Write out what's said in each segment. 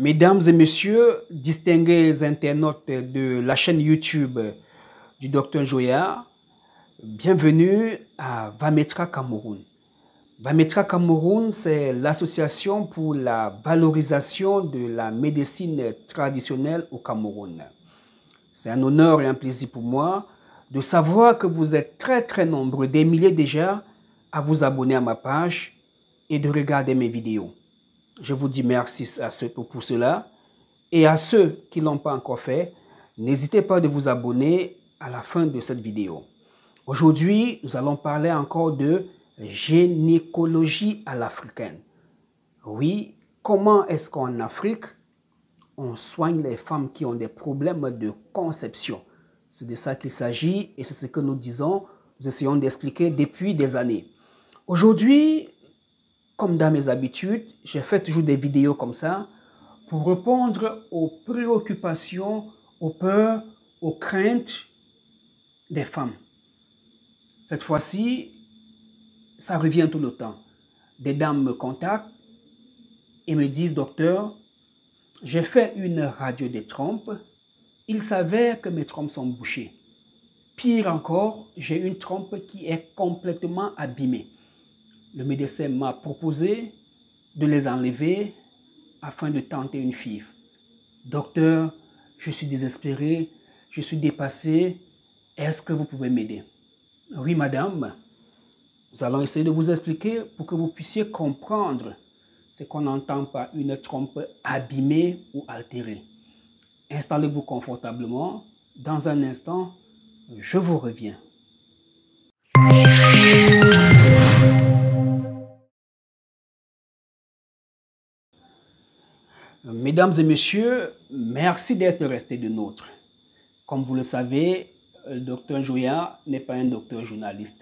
Mesdames et messieurs, distingués internautes de la chaîne YouTube du Dr Njoya, bienvenue à Vametra Cameroun. Vametra Cameroun, c'est l'association pour la valorisation de la médecine traditionnelle au Cameroun. C'est un honneur et un plaisir pour moi de savoir que vous êtes très nombreux, des milliers déjà, à vous abonner à ma page et de regarder mes vidéos. Je vous dis merci pour cela. Et à ceux qui ne l'ont pas encore fait, n'hésitez pas de vous abonner à la fin de cette vidéo. Aujourd'hui, nous allons parler encore de gynécologie à l'africaine. Oui, comment est-ce qu'en Afrique, on soigne les femmes qui ont des problèmes de conception? C'est de ça qu'il s'agit et c'est ce que nous disons, nous essayons d'expliquer depuis des années. Aujourd'hui, comme dans mes habitudes, j'ai fait toujours des vidéos comme ça pour répondre aux préoccupations, aux peurs, aux craintes des femmes. Cette fois-ci, ça revient tout le temps. Des dames me contactent et me disent « Docteur, j'ai fait une radio des trompes. Il s'avère que mes trompes sont bouchées. Pire encore, j'ai une trompe qui est complètement abîmée. Le médecin m'a proposé de les enlever afin de tenter une FIV. Docteur, je suis désespéré, je suis dépassé. Est-ce que vous pouvez m'aider? Oui, madame. Nous allons essayer de vous expliquer pour que vous puissiez comprendre ce qu'on entend par une trompe abîmée ou altérée. Installez-vous confortablement. Dans un instant, je vous reviens. Mesdames et messieurs, merci d'être restés de nôtres. Comme vous le savez, le docteur Njoya n'est pas un docteur journaliste.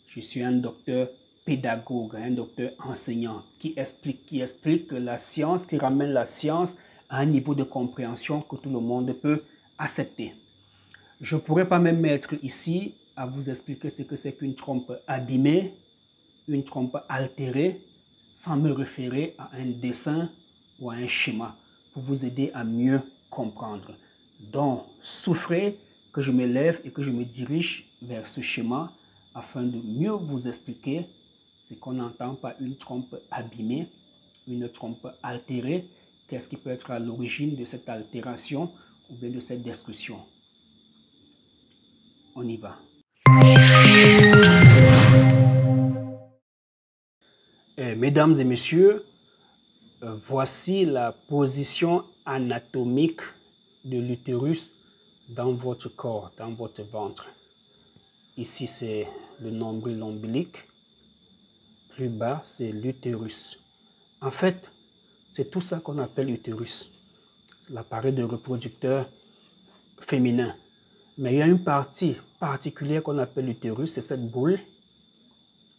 Je suis un docteur pédagogue, un docteur enseignant qui explique la science, qui ramène la science à un niveau de compréhension que tout le monde peut accepter. Je ne pourrais pas me mettre ici à vous expliquer ce que c'est qu'une trompe abîmée, une trompe altérée, sans me référer à un dessin ou à un schéma pour vous aider à mieux comprendre. Donc, souffrez que je me lève et que je me dirige vers ce schéma afin de mieux vous expliquer ce qu'on entend par une trompe abîmée, une trompe altérée, qu'est-ce qui peut être à l'origine de cette altération ou bien de cette destruction. On y va. Mesdames et messieurs, voici la position anatomique de l'utérus dans votre corps, dans votre ventre. Ici, c'est le nombril ombilique. Plus bas, c'est l'utérus. En fait, c'est tout ça qu'on appelle utérus. C'est l'appareil de reproducteur féminin. Mais il y a une partie particulière qu'on appelle l'utérus, c'est cette boule.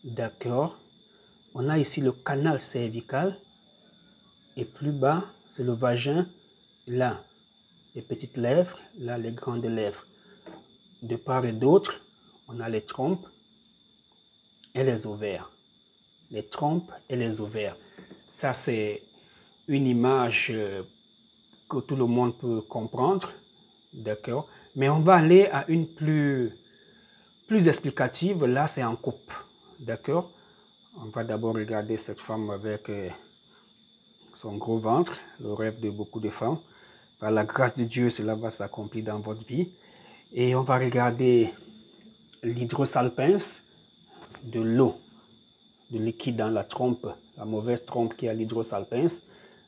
D'accord. On a ici le canal cervical. Et plus bas, c'est le vagin. Là, les petites lèvres. Là, les grandes lèvres. De part et d'autre, on a les trompes et les ovaires. Les trompes et les ovaires. Ça, c'est une image que tout le monde peut comprendre. D'accord. Mais on va aller à une plus explicative. Là, c'est en coupe. D'accord. On va d'abord regarder cette femme avec son gros ventre, le rêve de beaucoup de femmes. Par la grâce de Dieu, cela va s'accomplir dans votre vie. Et on va regarder l'hydrosalpinx, de l'eau, de liquide dans la trompe, la mauvaise trompe qui a l'hydrosalpinx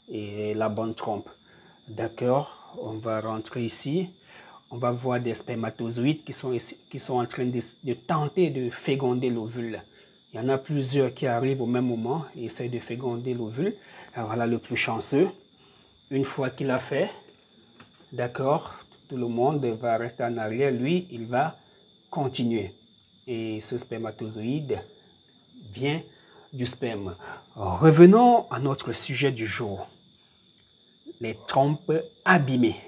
et la bonne trompe. D'accord, on va rentrer ici. On va voir des spermatozoïdes qui sont en train de tenter de féconder l'ovule. Il y en a plusieurs qui arrivent au même moment et essayent de féconder l'ovule. Voilà le plus chanceux. Une fois qu'il a fait, d'accord, tout le monde va rester en arrière. Lui, il va continuer. Et ce spermatozoïde vient du sperme. Revenons à notre sujet du jour. Les trompes abîmées.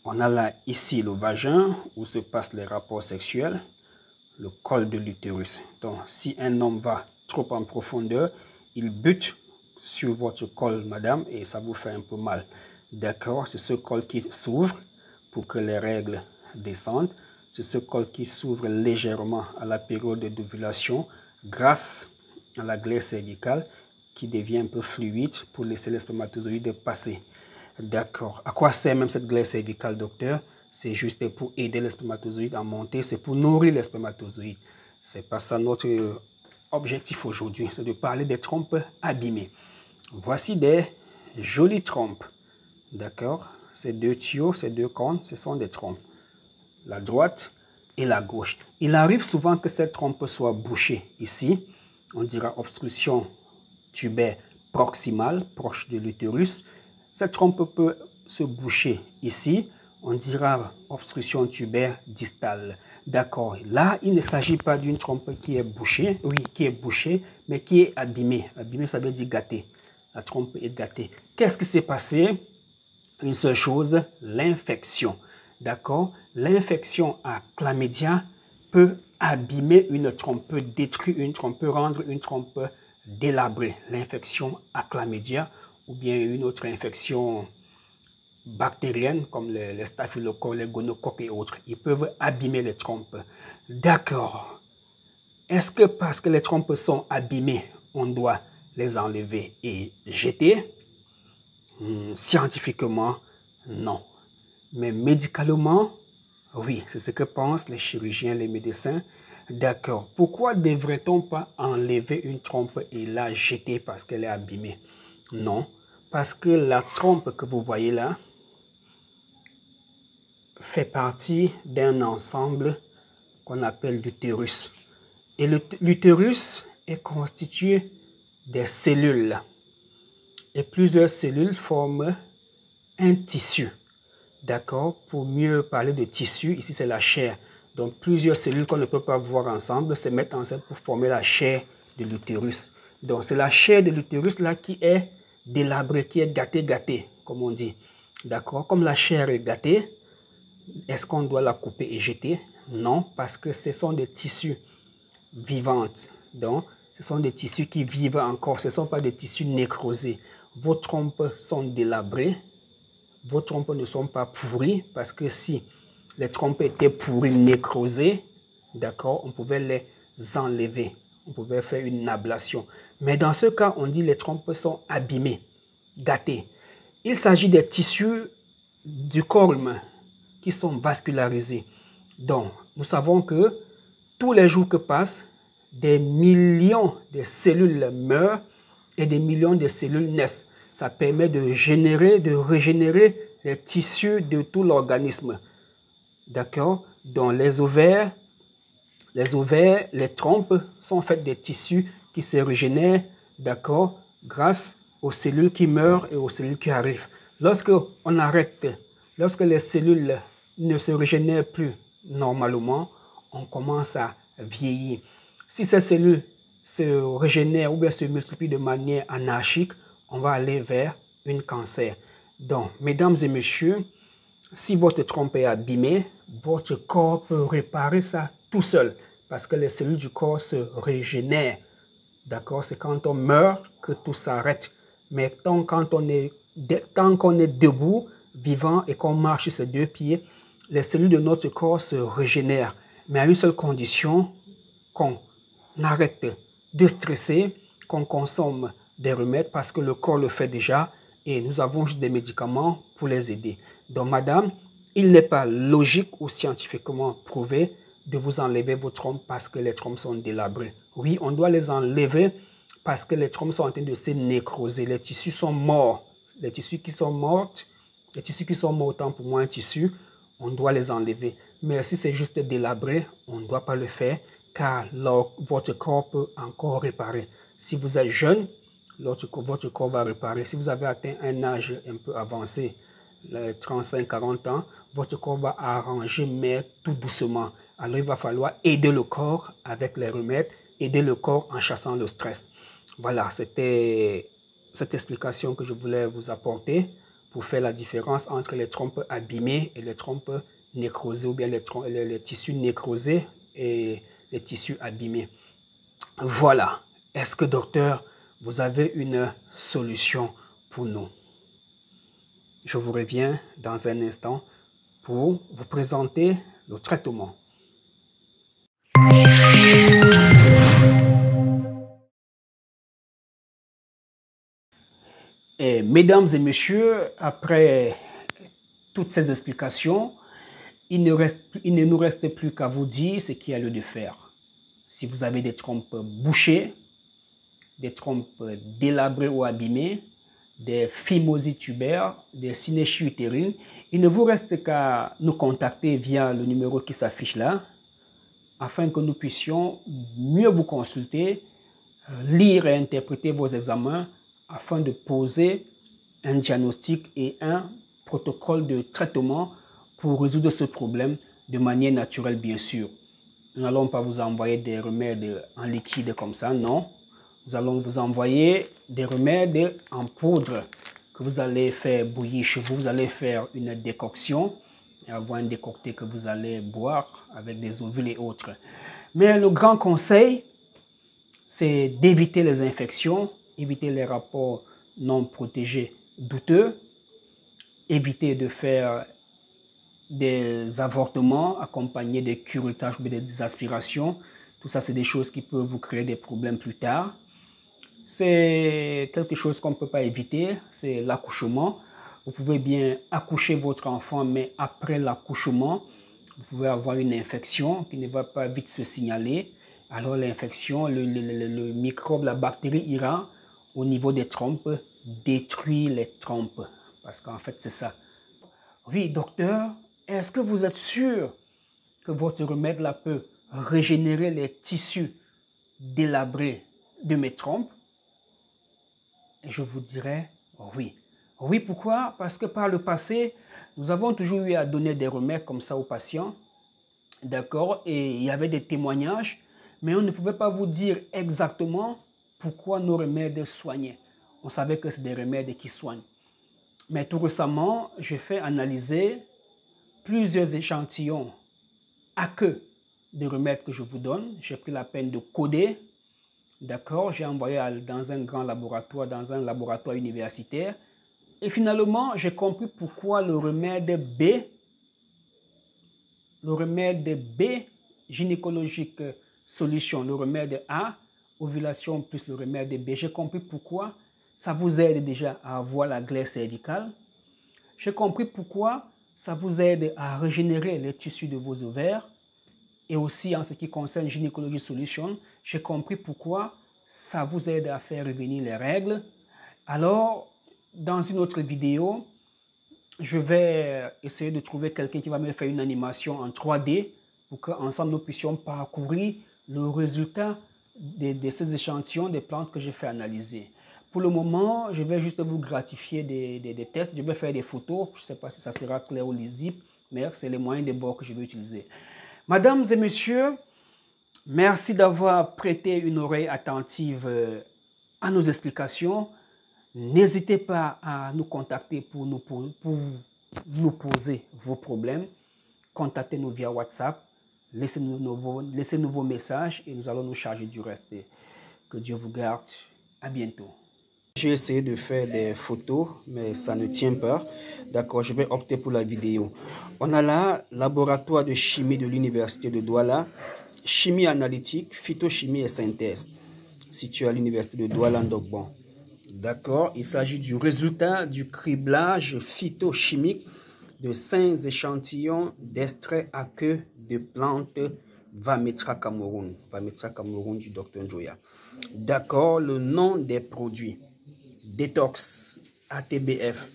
On a là, ici, le vagin, où se passent les rapports sexuels, le col de l'utérus. Donc, si un homme va trop en profondeur, il bute sur votre col, madame, et ça vous fait un peu mal. D'accord? C'est ce col qui s'ouvre pour que les règles descendent. C'est ce col qui s'ouvre légèrement à la période d'ovulation grâce à la glaire cervicale qui devient un peu fluide pour laisser les spermatozoïdes passer. D'accord. À quoi sert même cette glaire cervicale, docteur? C'est juste pour aider les spermatozoïdes à monter, c'est pour nourrir les spermatozoïdes. C'est pas ça notre objectif aujourd'hui, c'est de parler des trompes abîmées. Voici des jolies trompes. D'accord? Ces deux tuyaux, ces deux cornes, ce sont des trompes. La droite et la gauche. Il arrive souvent que cette trompe soit bouchée. Ici, on dira obstruction tubaire proximale, proche de l'utérus. Cette trompe peut se boucher ici. On dira obstruction tubaire distale. D'accord. Là, il ne s'agit pas d'une trompe qui est bouchée, oui, qui est bouchée, mais qui est abîmée. Abîmée, ça veut dire gâtée. La trompe est gâtée. Qu'est-ce qui s'est passé? Une seule chose, l'infection. D'accord? L'infection à chlamydia peut abîmer une trompe, peut détruire une trompe, peut rendre une trompe délabrée. L'infection à chlamydia ou bien une autre infection bactérienne comme les staphylocoques, les gonocoques et autres, ils peuvent abîmer les trompes. D'accord. Est-ce que parce que les trompes sont abîmées, on doit les enlever et jeter? Scientifiquement, non. Mais médicalement, oui, c'est ce que pensent les chirurgiens, les médecins. D'accord. Pourquoi ne devrait-on pas enlever une trompe et la jeter parce qu'elle est abîmée? Non. Parce que la trompe que vous voyez là fait partie d'un ensemble qu'on appelle l'utérus. Et l'utérus est constitué des cellules. Et plusieurs cellules forment un tissu. D'accord? Pour mieux parler de tissu, ici c'est la chair. Donc plusieurs cellules qu'on ne peut pas voir ensemble se mettent ensemble pour former la chair de l'utérus. Donc c'est la chair de l'utérus là qui est délabrée, qui est gâtée, comme on dit. D'accord? Comme la chair est gâtée, est-ce qu'on doit la couper et jeter? Non, parce que ce sont des tissus vivants. Donc ce sont des tissus qui vivent encore, ce ne sont pas des tissus nécrosés. Vos trompes sont délabrées. Vos trompes ne sont pas pourries parce que si les trompes étaient pourries, nécrosées, d'accord, on pouvait les enlever. On pouvait faire une ablation. Mais dans ce cas, on dit les trompes sont abîmées, gâtées. Il s'agit des tissus du corps humain qui sont vascularisés. Donc, nous savons que tous les jours que passent, des millions de cellules meurent et des millions de cellules naissent. Ça permet de régénérer les tissus de tout l'organisme. D'accord? Dans les ovaires, les trompes sont faites des tissus qui se régénèrent, d'accord, grâce aux cellules qui meurent et aux cellules qui arrivent. Lorsque les cellules ne se régénèrent plus normalement, on commence à vieillir. Si ces cellules se régénèrent ou bien se multiplient de manière anarchique, on va aller vers un cancer. Donc, mesdames et messieurs, si votre trompe est abîmée, votre corps peut réparer ça tout seul parce que les cellules du corps se régénèrent. D'accord? C'est quand on meurt que tout s'arrête. Mais tant qu'on est debout, vivant et qu'on marche sur ses deux pieds, les cellules de notre corps se régénèrent. Mais à une seule condition, qu'on arrête de stresser, qu'on consomme des remèdes parce que le corps le fait déjà et nous avons juste des médicaments pour les aider. Donc, madame, il n'est pas logique ou scientifiquement prouvé de vous enlever vos trompes parce que les trompes sont délabrées. Oui, on doit les enlever parce que les trompes sont en train de se nécroser. Les tissus sont morts. Les tissus qui sont morts, autant pour moi un tissu, on doit les enlever. Mais si c'est juste délabré, on ne doit pas le faire car votre corps peut encore réparer. Si vous êtes jeune, votre corps va réparer. Si vous avez atteint un âge un peu avancé, 35-40 ans, votre corps va arranger, mais tout doucement. Alors, il va falloir aider le corps avec les remèdes, aider le corps en chassant le stress. Voilà, c'était cette explication que je voulais vous apporter pour faire la différence entre les trompes abîmées et les trompes nécrosées, ou bien les tissus nécrosés et les tissus abîmés. Voilà. Est-ce que, docteur, vous avez une solution pour nous. Je vous reviens dans un instant pour vous présenter le traitement. Et mesdames et messieurs, après toutes ces explications, il ne nous reste plus qu'à vous dire ce qu'il y a lieu de faire. Si vous avez des trompes bouchées, des trompes délabrées ou abîmées, des phimosis tubaires, des synéchies utérines, il ne vous reste qu'à nous contacter via le numéro qui s'affiche là, afin que nous puissions mieux vous consulter, lire et interpréter vos examens, afin de poser un diagnostic et un protocole de traitement pour résoudre ce problème de manière naturelle, bien sûr. Nous n'allons pas vous envoyer des remèdes en liquide comme ça, non. Nous allons vous envoyer des remèdes en poudre que vous allez faire bouillir chez vous. Vous allez faire une décoction et avoir un décocté que vous allez boire avec des ovules et autres. Mais le grand conseil, c'est d'éviter les infections, éviter les rapports non protégés douteux, éviter de faire des avortements accompagnés de curettage ou des aspirations. Tout ça, c'est des choses qui peuvent vous créer des problèmes plus tard. C'est quelque chose qu'on ne peut pas éviter, c'est l'accouchement. Vous pouvez bien accoucher votre enfant, mais après l'accouchement, vous pouvez avoir une infection qui ne va pas vite se signaler. Alors l'infection, le microbe, la bactérie ira au niveau des trompes, détruire les trompes. Parce qu'en fait, c'est ça. Oui, docteur, est-ce que vous êtes sûr que votre remède là peut régénérer les tissus délabrés de mes trompes? Et je vous dirais oui. Oui, pourquoi? Parce que par le passé, nous avons toujours eu à donner des remèdes comme ça aux patients. D'accord? Et il y avait des témoignages, mais on ne pouvait pas vous dire exactement pourquoi nos remèdes soignaient. On savait que c'est des remèdes qui soignent. Mais tout récemment, j'ai fait analyser plusieurs échantillons à queue de remèdes que je vous donne. J'ai pris la peine de coder. D'accord, j'ai envoyé dans un grand laboratoire, dans un laboratoire universitaire. Et finalement, j'ai compris pourquoi le remède B, gynécologique solution, le remède A, ovulation plus le remède B. J'ai compris pourquoi ça vous aide déjà à avoir la glaire cervicale. J'ai compris pourquoi ça vous aide à régénérer les tissus de vos ovaires. Et aussi, en ce qui concerne Gynécologie Solution, j'ai compris pourquoi ça vous aide à faire revenir les règles. Alors, dans une autre vidéo, je vais essayer de trouver quelqu'un qui va me faire une animation en 3D pour qu'ensemble nous puissions parcourir le résultat de ces échantillons des plantes que j'ai fait analyser. Pour le moment, je vais juste vous gratifier des tests. Je vais faire des photos. Je ne sais pas si ça sera clair ou lisible, mais c'est les moyens de bord que je vais utiliser. Mesdames et messieurs, merci d'avoir prêté une oreille attentive à nos explications. N'hésitez pas à nous contacter pour nous poser vos problèmes. Contactez-nous via WhatsApp. Laissez-nous vos messages et nous allons nous charger du reste. Que Dieu vous garde. À bientôt. J'ai essayé de faire des photos, mais ça ne tient pas. D'accord, je vais opter pour la vidéo. On a là, laboratoire de chimie de l'université de Douala, chimie analytique, phytochimie et synthèse, situé à l'université de Douala, Ndogbo. D'accord, il s'agit du résultat du criblage phytochimique de 5 échantillons d'extraits à queue de plantes Vametra Cameroun du Dr Njoya. D'accord, le nom des produits. Détox, ATBF,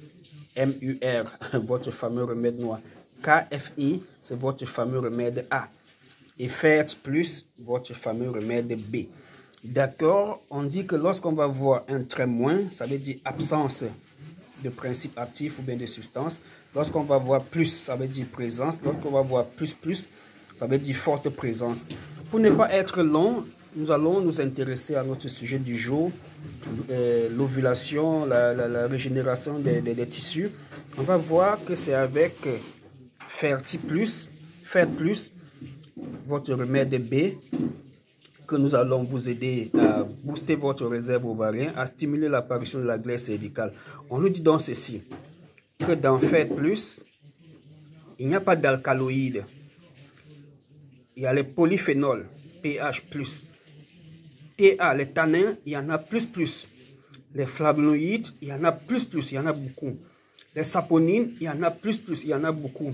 MUR, votre fameux remède noir. KFI, c'est votre fameux remède A. Et FERT plus, votre fameux remède B. D'accord, on dit que lorsqu'on va voir un trait moins, ça veut dire absence de principe actif ou bien de substance. Lorsqu'on va voir plus, ça veut dire présence. Lorsqu'on va voir plus, ça veut dire forte présence. Pour ne pas être long, nous allons nous intéresser à notre sujet du jour, l'ovulation, la régénération des tissus. On va voir que c'est avec FERT plus, votre remède B, que nous allons vous aider à booster votre réserve ovarienne, à stimuler l'apparition de la glaire cervicale. On nous dit donc ceci, que dans Faites Plus, il n'y a pas d'alcaloïdes. Il y a les polyphénols, pH+. TA, les tanins, il y en a plus. Les flavonoïdes, il y en a plus, il y en a beaucoup. Les saponines, il y en a plus, il y en a beaucoup.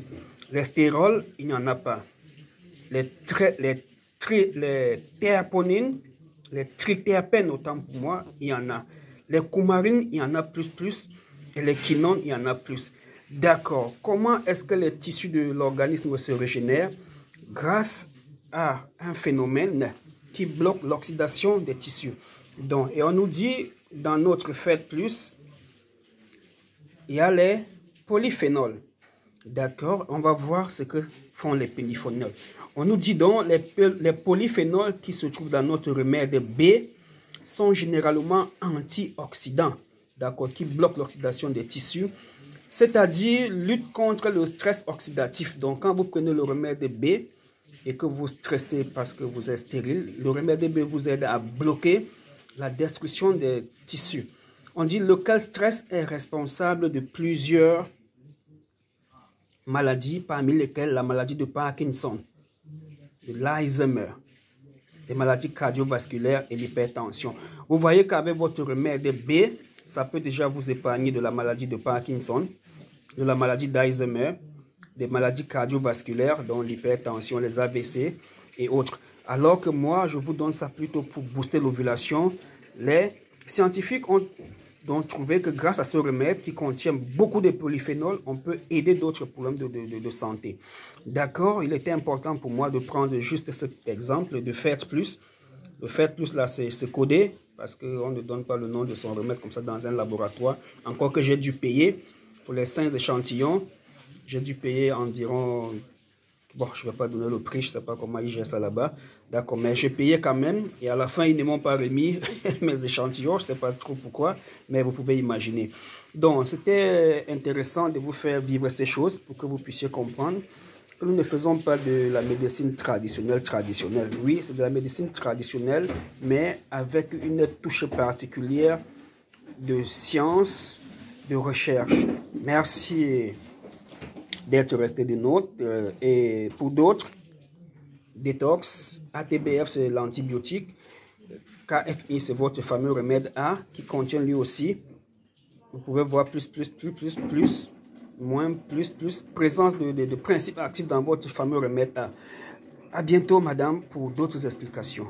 Les stérols, il n'y en a pas. Les terponines, les triterpènes, autant pour moi, il y en a. Les coumarines, il y en a plus. Et les quinones, il y en a plus. D'accord. Comment est-ce que les tissus de l'organisme se régénèrent? Grâce à un phénomène qui bloque l'oxydation des tissus. Donc, et on nous dit, dans notre Faites Plus, il y a les polyphénols. D'accord? On va voir ce que font les polyphénols. On nous dit donc, les polyphénols qui se trouvent dans notre remède B sont généralement antioxydants. D'accord? Qui bloquent l'oxydation des tissus. C'est-à-dire, lutte contre le stress oxydatif. Donc, quand vous prenez le remède B, et que vous stressez parce que vous êtes stérile, le remède B vous aide à bloquer la destruction des tissus. On dit lequel stress est responsable de plusieurs maladies, parmi lesquelles la maladie de Parkinson, de l'Alzheimer, les maladies cardiovasculaires et l'hypertension. Vous voyez qu'avec votre remède B, ça peut déjà vous épargner de la maladie de Parkinson, de la maladie d'Alzheimer, des maladies cardiovasculaires, dont l'hypertension, les AVC et autres. Alors que moi, je vous donne ça plutôt pour booster l'ovulation. Les scientifiques ont donc trouvé que grâce à ce remède qui contient beaucoup de polyphénols, on peut aider d'autres problèmes de santé. D'accord, il était important pour moi de prendre juste cet exemple de Faites Plus. Le Faites Plus, là, c'est codé parce qu'on ne donne pas le nom de son remède comme ça dans un laboratoire. Encore que j'ai dû payer pour les 5 échantillons. J'ai dû payer environ, bon, je ne vais pas donner le prix, je ne sais pas comment ils gèrent ça là-bas. D'accord, mais j'ai payé quand même. Et à la fin, ils ne m'ont pas remis mes échantillons. Je ne sais pas trop pourquoi, mais vous pouvez imaginer. Donc, c'était intéressant de vous faire vivre ces choses pour que vous puissiez comprendre que nous ne faisons pas de la médecine traditionnelle. Oui, c'est de la médecine traditionnelle, mais avec une touche particulière de science, de recherche. Merci d'être resté des nôtres. Et pour d'autres, détox, ATBF c'est l'antibiotique, KFI c'est votre fameux remède A qui contient lui aussi, vous pouvez voir plus, moins, présence de principes actifs dans votre fameux remède A. À bientôt madame pour d'autres explications.